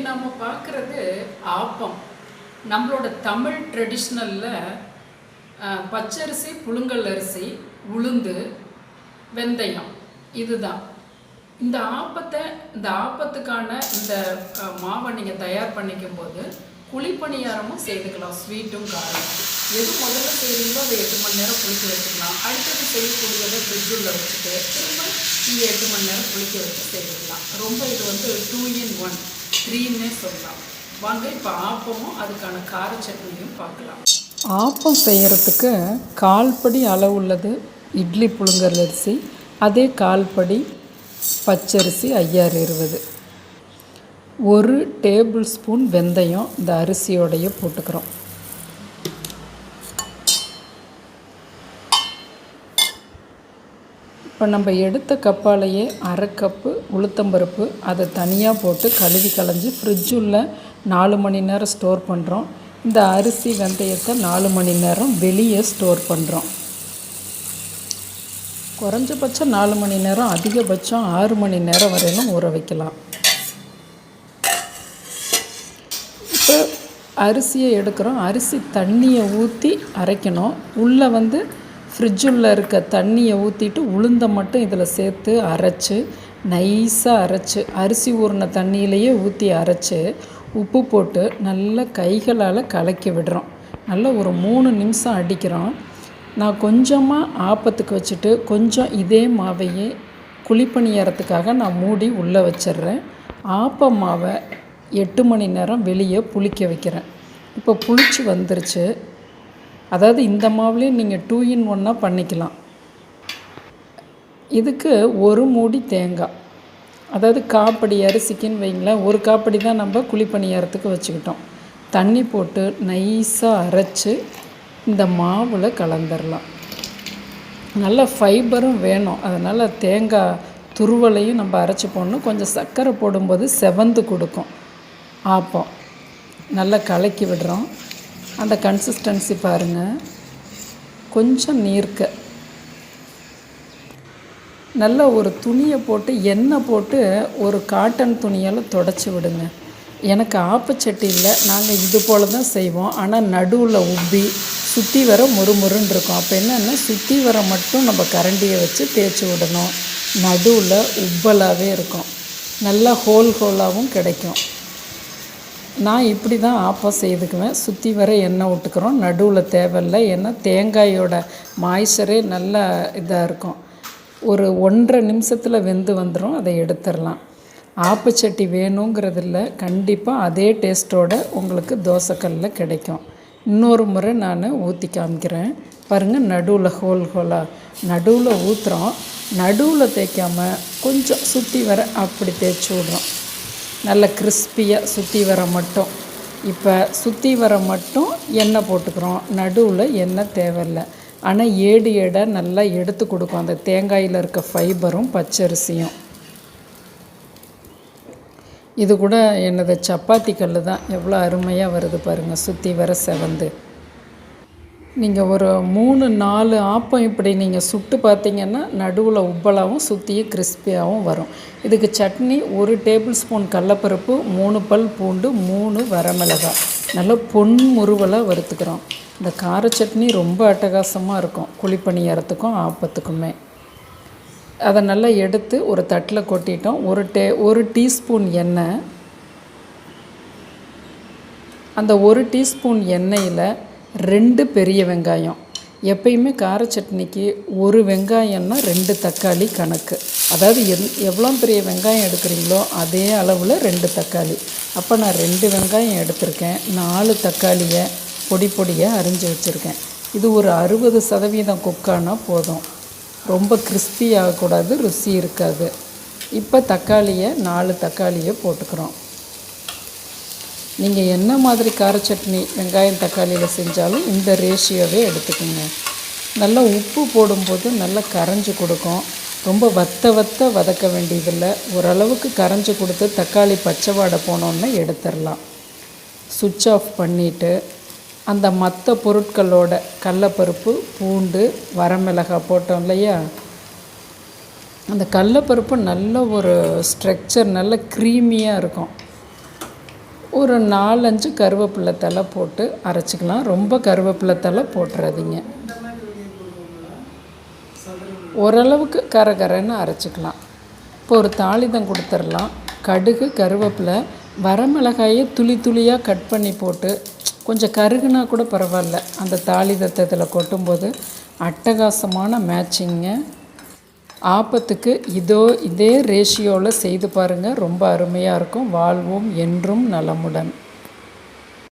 நாம் பார்க்குறது ஆப்பம். நம்மளோட தமிழ் ட்ரெடிஷ்னலில் பச்சரிசி, புழுங்கல் அரிசி, உளுந்து, வெந்தயம் இதுதான். இந்த ஆப்பத்துக்கான இந்த மாவை நீங்கள் தயார் பண்ணிக்கும் போது குழிப்பணியாரமும் செய்துக்கலாம், ஸ்வீட்டும் காரம். எது முதல்ல செய்கிறீங்களோ அதை 8 மணி நேரம் புளிக்க வச்சுக்கலாம். அடுத்தது செய்யக்கூடியதை ஃப்ரிட்ஜுள்ள வச்சுட்டு திரும்ப நீங்கள் 8 மணி நேரம் புளிக்க வச்சு செய்துக்கலாம். ரொம்ப இது 2 in 1, 3ன்னே சொல்லலாம். வாங்க இப்போ ஆப்பமும் அதுக்கான கார சட்னியும் பார்க்கலாம். ஆப்பம் செய்கிறதுக்கு 1/4 படி அளவுள்ளது இட்லி புழுங்கல் அரிசி, அதே 1/4 படி பச்சரிசி 5020, 1 டேபிள் ஸ்பூன் வெந்தயம் இந்த அரிசியோடைய போட்டுக்கிறோம். இப்போ நம்ம எடுத்த கப்பாலேயே 1/2 கப்பு உளுத்தம்பருப்பு அதை தனியாக போட்டு கழுவி களைஞ்சி ஃப்ரிட்ஜுள்ள 4 மணி நேரம் ஸ்டோர் பண்ணுறோம். இந்த அரிசி வெந்தயத்தை 4 மணி நேரம் வெளியே ஸ்டோர் பண்ணுறோம். குறைஞ்சபட்சம் 4 மணி நேரம், அதிகபட்சம் 6 மணி நேரம் வரையிலும் ஊற வைக்கலாம். இப்போ அரிசியை எடுக்கிறோம். அரிசி தண்ணியை ஊற்றி அரைக்கணும். உள்ளே ஃப்ரிட்ஜுள்ள இருக்க தண்ணியை ஊற்றிட்டு உளுந்தை மட்டும் இதில் சேர்த்து அரைச்சி நைஸாக அரைச்சி அரிசி ஊறின தண்ணியிலையே ஊற்றி அரைச்சி உப்பு போட்டு நல்லா கைகளால் கலக்கி விடுறோம். நல்லா ஒரு 3 நிமிஷம் அடிக்கிறோம். நான் கொஞ்சமாக ஆப்பத்துக்கு வச்சுட்டு கொஞ்சம் இதே மாவையே குழிப்பணியாரத்துக்காக நான் மூடி உள்ளே வச்சிடுறேன். ஆப்ப மாவை 8 மணி நேரம் வெளியே புளிக்க வைக்கிறேன். இப்போ புளிச்சு வந்துருச்சு. அதாவது இந்த மாவுலேயே நீங்கள் 2 in 1 பண்ணிக்கலாம். இதுக்கு 1 மூடி தேங்காய், அதாவது 1/4 படி அரிசிக்குன்னு வைங்களேன், 1 1/4 படி தான் நம்ம குழிப்பணியாரத்துக்கு வச்சுக்கிட்டோம். தண்ணி போட்டு நைஸாக அரைச்சி இந்த மாவில் கலந்துடலாம். நல்ல ஃபைபரும் வேணும், அதனால் தேங்காய் துருவலையும் நம்ம அரைச்சி போடணும். கொஞ்சம் சர்க்கரை போடும்போது செவந்து கொடுக்கும் ஆப்பம். நல்லா கலக்கி விடுறோம். அந்த கன்சிஸ்டன்சி பாருங்கள், கொஞ்சம் நீர்க்க நல்ல ஒரு துணியை போட்டு எண்ணெய் போட்டு ஒரு காட்டன் துணியால் தொடச்சி விடுங்க. எனக்கு ஆப்பச்சட்டி இல்லை, நாங்கள் இது போல் தான் செய்வோம். ஆனால் நடுவில் உப்பி சுற்றி வர முறுமுறுன்னு இருக்கும். அப்போ என்னென்னா சுற்றி வர மட்டும் நம்ம கரண்டியை வச்சு தேய்ச்சி விடணும். நடுவில் உப்பலாகவே இருக்கும், நல்லா ஹோலாகவும் கிடைக்கும். நான் இப்படி தான் ஆப்பம் செய்துக்குவேன். சுற்றி வர எண்ணெய் விட்டுக்கிறோம், நடுவில் தேவையில்லை. ஏன்னா தேங்காயோட மாய்ச்சரே நல்லா இதாக இருக்கும். ஒரு 1.5 நிமிஷத்தில் வெந்து வந்துடும். அதை எடுத்துடலாம். ஆப்பச்சட்டி வேணுங்கிறதில்ல, கண்டிப்பாக அதே டேஸ்ட்டோடு உங்களுக்கு தோசைக்கல்லில் கிடைக்கும். இன்னொரு முறை நான் ஊற்றி காமிக்கிறேன் பாருங்கள். நடுவில் ஹோலாக நடுவில் ஊற்றுறோம். நடுவில் தேய்க்காமல் கொஞ்சம் சுற்றி வர அப்படி தேய்ச்சி விட்றோம். நல்ல கிறிஸ்பியாக சுற்றி வர மட்டும். இப்போ சுற்றி வர மட்டும் எண்ணெய் போட்டுக்கிறோம். நடுவில் எண்ணெய் தேவையில்லை. ஆனால் ஏடாக நல்லா எடுத்து கொடுக்கும் அந்த தேங்காயில் இருக்க ஃபைபரும் பச்சரிசியும். இது கூட என்னது சப்பாத்தி கல் தான், எவ்வளோ அருமையாக வருது பாருங்கள், சுற்றி வர செவந்து. நீங்கள் ஒரு 3-4 ஆப்பம் இப்படி நீங்கள் சுட்டு பார்த்தீங்கன்னா நடுவில் உப்பலாகவும் சுற்றியும் கிறிஸ்பியாகவும் வரும். இதுக்கு சட்னி 1 டேபிள் ஸ்பூன் கடலப்பருப்பு, 3 பல் பூண்டு, 3 வரமிளகாய் நல்லா பொன்முறுவலாக வறுத்துக்கிறோம். இந்த கார சட்னி ரொம்ப அட்டகாசமாக இருக்கும் குழிப்பணியாரத்துக்கும் ஆப்பத்துக்குமே. அதை நல்லா எடுத்து ஒரு தட்டில் கொட்டிட்டோம். 1 டீஸ்பூன் எண்ணெய். அந்த 1 டீஸ்பூன் எண்ணெயில் 2 பெரிய வெங்காயம். எப்பயுமே கார சட்னிக்கு 1 வெங்காயம்னா 2 தக்காளி கணக்கு. அதாவது எவ்வளோ பெரிய வெங்காயம் எடுக்கிறீங்களோ அதே அளவில் 2 தக்காளி. அப்போ நான் 2 வெங்காயம் எடுத்திருக்கேன். 4 தக்காளியை பொடியாக அரிஞ்சு வச்சுருக்கேன். இது ஒரு 60% குக்கானால் போதும். ரொம்ப கிறிஸ்பி ஆகக்கூடாது, ருசி இருக்காது. இப்போ 4 தக்காளியை போட்டுக்கிறோம். நீங்கள் என்ன மாதிரி கார சட்னி வெங்காயம் தக்காளியில் செஞ்சாலும் இந்த ரேஷியோவே எடுத்துக்கோங்க. நல்லா உப்பு போடும்போது நல்லா கரைஞ்சி கொடுக்கும். ரொம்ப வதக்க வேண்டியதில்லை. ஓரளவுக்கு கரைஞ்சி கொடுத்து தக்காளி பச்சை வாடை போனோன்னே எடுத்துடலாம். சுவிட்ச் ஆஃப் பண்ணிவிட்டு அந்த மற்ற பொருட்களோட கடலப்பருப்பு, பூண்டு, வரமிளகாய் போட்டோம் இல்லையா, அந்த கடலப்பருப்பு நல்ல ஒரு ஸ்ட்ரக்சர், நல்ல க்ரீமியாக இருக்கும். ஒரு 4-5 கருவேப்பிலை தழை போட்டு அரைச்சிக்கலாம். ரொம்ப கருவேப்பிலை தழை போட்டுறாதீங்க. ஓரளவுக்கு கரகரன்னு அரைச்சிக்கலாம். இப்போ ஒரு தாளிதம் கொடுத்துடலாம். கடுகு, கருவேப்பிலை, வரமிளகாயை துளி துளியாக கட் பண்ணி போட்டு கொஞ்சம் கருகுனா கூட பரவாயில்ல, அந்த தாளிதத்தை இதில் கொட்டும்போது அட்டகாசமான மேட்சிங்க. ஆப்பத்துக்கு இதே ரேஷியோவில் செய்து பாருங்கள். ரொம்ப அருமையாக இருக்கும். வாழ்வோம் என்றும் நலமுடன்.